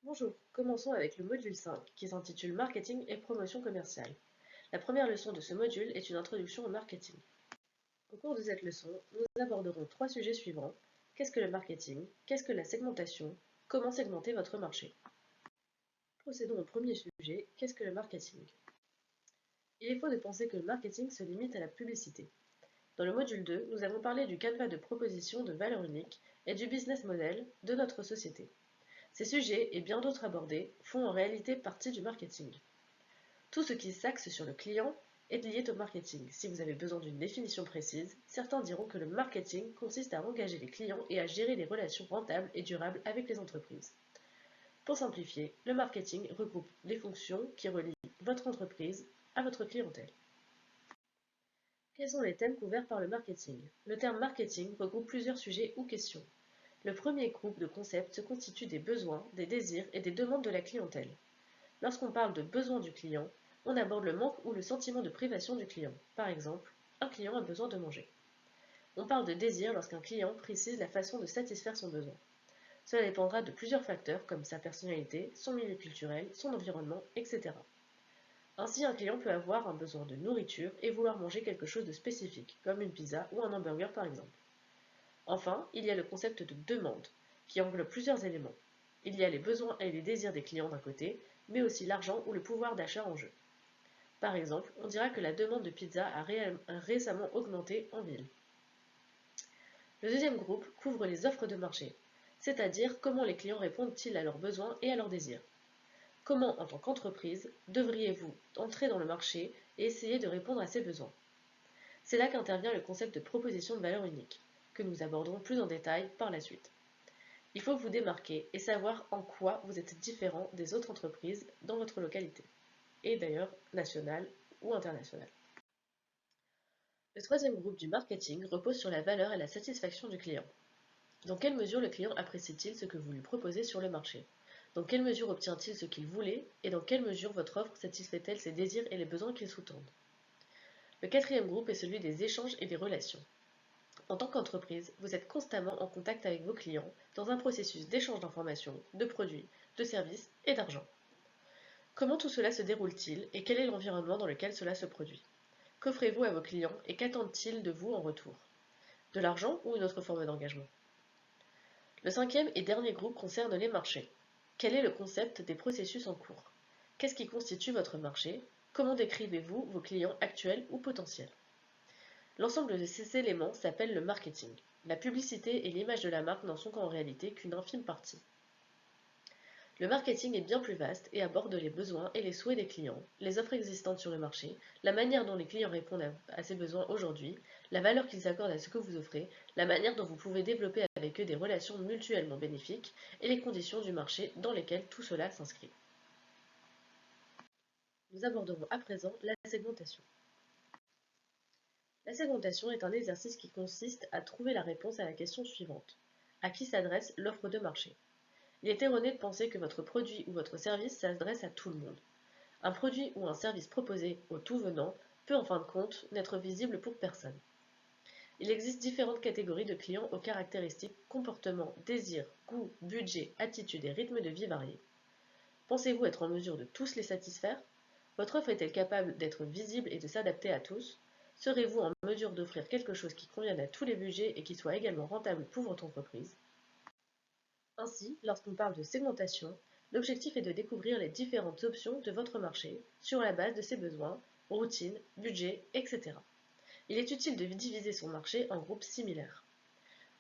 Bonjour, commençons avec le module 5 qui s'intitule Marketing et promotion commerciale. La première leçon de ce module est une introduction au marketing. Au cours de cette leçon, nous aborderons trois sujets suivants. Qu'est-ce que le marketing? Qu'est-ce que la segmentation? Comment segmenter votre marché? Procédons au premier sujet, qu'est-ce que le marketing? Il est faux de penser que le marketing se limite à la publicité. Dans le module 2, nous avons parlé du canevas de proposition de valeur unique et du business model de notre société. Ces sujets et bien d'autres abordés font en réalité partie du marketing. Tout ce qui s'axe sur le client est lié au marketing. Si vous avez besoin d'une définition précise, certains diront que le marketing consiste à engager les clients et à gérer des relations rentables et durables avec les entreprises. Pour simplifier, le marketing regroupe les fonctions qui relient votre entreprise à votre clientèle. Quels sont les thèmes couverts par le marketing? Le terme marketing regroupe plusieurs sujets ou questions. Le premier groupe de concepts se constitue des besoins, des désirs et des demandes de la clientèle. Lorsqu'on parle de besoins du client, on aborde le manque ou le sentiment de privation du client. Par exemple, un client a besoin de manger. On parle de désir lorsqu'un client précise la façon de satisfaire son besoin. Cela dépendra de plusieurs facteurs comme sa personnalité, son milieu culturel, son environnement, etc. Ainsi, un client peut avoir un besoin de nourriture et vouloir manger quelque chose de spécifique, comme une pizza ou un hamburger par exemple. Enfin, il y a le concept de demande, qui englobe plusieurs éléments. Il y a les besoins et les désirs des clients d'un côté, mais aussi l'argent ou le pouvoir d'achat en jeu. Par exemple, on dira que la demande de pizza a récemment augmenté en ville. Le deuxième groupe couvre les offres de marché, c'est-à-dire comment les clients répondent-ils à leurs besoins et à leurs désirs. Comment, en tant qu'entreprise, devriez-vous entrer dans le marché et essayer de répondre à ces besoins? C'est là qu'intervient le concept de proposition de valeur unique, que nous aborderons plus en détail par la suite. Il faut vous démarquer et savoir en quoi vous êtes différent des autres entreprises dans votre localité, et d'ailleurs nationale ou internationale. Le troisième groupe du marketing repose sur la valeur et la satisfaction du client. Dans quelle mesure le client apprécie-t-il ce que vous lui proposez sur le marché? Dans quelle mesure obtient-il ce qu'il voulait? Et dans quelle mesure votre offre satisfait-elle ses désirs et les besoins qu'il sous-tendent? Le quatrième groupe est celui des échanges et des relations. En tant qu'entreprise, vous êtes constamment en contact avec vos clients dans un processus d'échange d'informations, de produits, de services et d'argent. Comment tout cela se déroule-t-il et quel est l'environnement dans lequel cela se produit? Qu'offrez-vous à vos clients et qu'attendent-ils de vous en retour? De l'argent ou une autre forme d'engagement? Le cinquième et dernier groupe concerne les marchés. Quel est le concept des processus en cours? Qu'est-ce qui constitue votre marché? Comment décrivez-vous vos clients actuels ou potentiels? L'ensemble de ces éléments s'appelle le marketing. La publicité et l'image de la marque n'en sont qu'en réalité qu'une infime partie. Le marketing est bien plus vaste et aborde les besoins et les souhaits des clients, les offres existantes sur le marché, la manière dont les clients répondent à ces besoins aujourd'hui, la valeur qu'ils accordent à ce que vous offrez, la manière dont vous pouvez développer avec eux des relations mutuellement bénéfiques et les conditions du marché dans lesquelles tout cela s'inscrit. Nous aborderons à présent la segmentation. La segmentation est un exercice qui consiste à trouver la réponse à la question suivante. À qui s'adresse l'offre de marché? Il est erroné de penser que votre produit ou votre service s'adresse à tout le monde. Un produit ou un service proposé au tout venant peut en fin de compte n'être visible pour personne. Il existe différentes catégories de clients aux caractéristiques, comportements, désirs, goûts, budget, attitudes et rythmes de vie variés. Pensez-vous être en mesure de tous les satisfaire? Votre offre est-elle capable d'être visible et de s'adapter à tous? Serez-vous en mesure d'offrir quelque chose qui convienne à tous les budgets et qui soit également rentable pour votre entreprise? Ainsi, lorsqu'on parle de segmentation, l'objectif est de découvrir les différentes options de votre marché sur la base de ses besoins, routines, budgets, etc. Il est utile de diviser son marché en groupes similaires.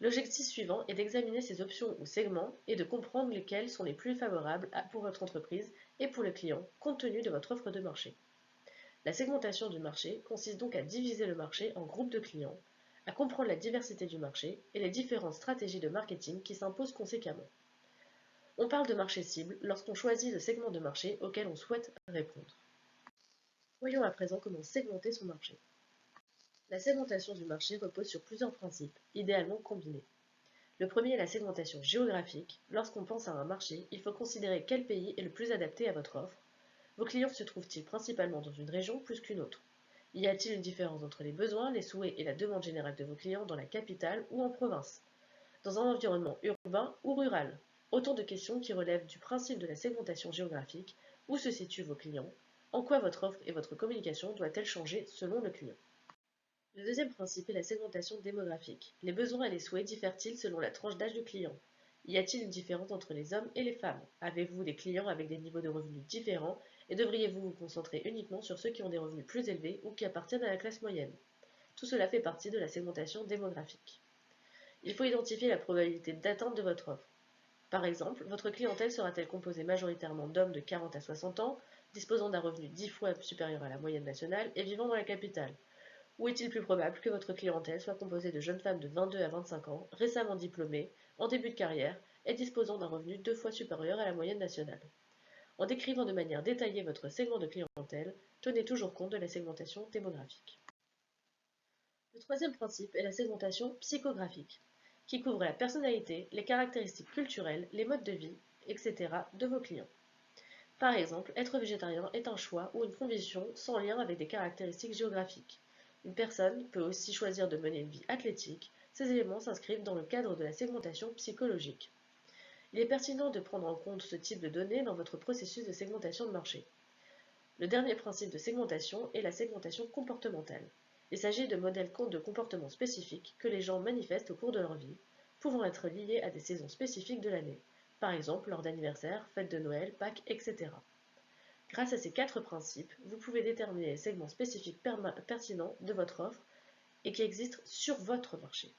L'objectif suivant est d'examiner ces options ou segments et de comprendre lesquels sont les plus favorables pour votre entreprise et pour le client, compte tenu de votre offre de marché. La segmentation du marché consiste donc à diviser le marché en groupes de clients, à comprendre la diversité du marché et les différentes stratégies de marketing qui s'imposent conséquemment. On parle de marché cible lorsqu'on choisit le segment de marché auquel on souhaite répondre. Voyons à présent comment segmenter son marché. La segmentation du marché repose sur plusieurs principes, idéalement combinés. Le premier est la segmentation géographique. Lorsqu'on pense à un marché, il faut considérer quel pays est le plus adapté à votre offre. Vos clients se trouvent-ils principalement dans une région plus qu'une autre? Y a-t-il une différence entre les besoins, les souhaits et la demande générale de vos clients dans la capitale ou en province? Dans un environnement urbain ou rural? Autant de questions qui relèvent du principe de la segmentation géographique, où se situent vos clients, en quoi votre offre et votre communication doit-elle changer selon le client. Le deuxième principe est la segmentation démographique. Les besoins et les souhaits diffèrent-ils selon la tranche d'âge du client? Y a-t-il une différence entre les hommes et les femmes? Avez-vous des clients avec des niveaux de revenus différents et devriez-vous vous concentrer uniquement sur ceux qui ont des revenus plus élevés ou qui appartiennent à la classe moyenne? Tout cela fait partie de la segmentation démographique. Il faut identifier la probabilité d'atteinte de votre offre. Par exemple, votre clientèle sera-t-elle composée majoritairement d'hommes de 40 à 60 ans, disposant d'un revenu 10 fois supérieur à la moyenne nationale et vivant dans la capitale? Ou est-il plus probable que votre clientèle soit composée de jeunes femmes de 22 à 25 ans, récemment diplômées, en début de carrière et disposant d'un revenu 2 fois supérieur à la moyenne nationale? En décrivant de manière détaillée votre segment de clientèle, tenez toujours compte de la segmentation démographique. Le troisième principe est la segmentation psychographique, qui couvre la personnalité, les caractéristiques culturelles, les modes de vie, etc. de vos clients. Par exemple, être végétarien est un choix ou une condition sans lien avec des caractéristiques géographiques. Une personne peut aussi choisir de mener une vie athlétique. Ces éléments s'inscrivent dans le cadre de la segmentation psychologique. Il est pertinent de prendre en compte ce type de données dans votre processus de segmentation de marché. Le dernier principe de segmentation est la segmentation comportementale. Il s'agit de modèles de comportement spécifiques que les gens manifestent au cours de leur vie, pouvant être liés à des saisons spécifiques de l'année, par exemple lors d'anniversaires, fêtes de Noël, Pâques, etc. Grâce à ces 4 principes, vous pouvez déterminer les segments spécifiques pertinents de votre offre et qui existent sur votre marché.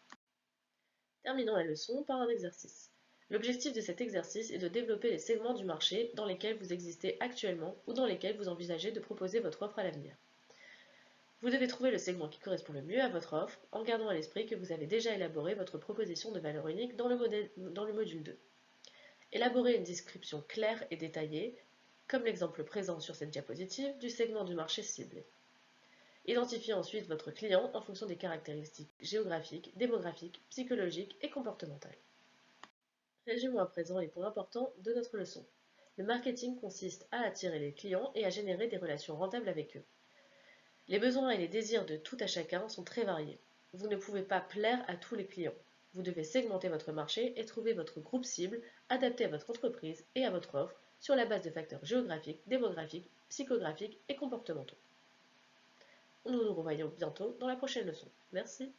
Terminons la leçon par un exercice. L'objectif de cet exercice est de développer les segments du marché dans lesquels vous existez actuellement ou dans lesquels vous envisagez de proposer votre offre à l'avenir. Vous devez trouver le segment qui correspond le mieux à votre offre en gardant à l'esprit que vous avez déjà élaboré votre proposition de valeur unique dans le module 2. Élaborez une description claire et détaillée, comme l'exemple présent sur cette diapositive, du segment du marché ciblé. Identifiez ensuite votre client en fonction des caractéristiques géographiques, démographiques, psychologiques et comportementales. Résumons à présent les points importants de notre leçon. Le marketing consiste à attirer les clients et à générer des relations rentables avec eux. Les besoins et les désirs de tout à chacun sont très variés. Vous ne pouvez pas plaire à tous les clients. Vous devez segmenter votre marché et trouver votre groupe cible adapté à votre entreprise et à votre offre sur la base de facteurs géographiques, démographiques, psychographiques et comportementaux. Nous nous revoyons bientôt dans la prochaine leçon. Merci.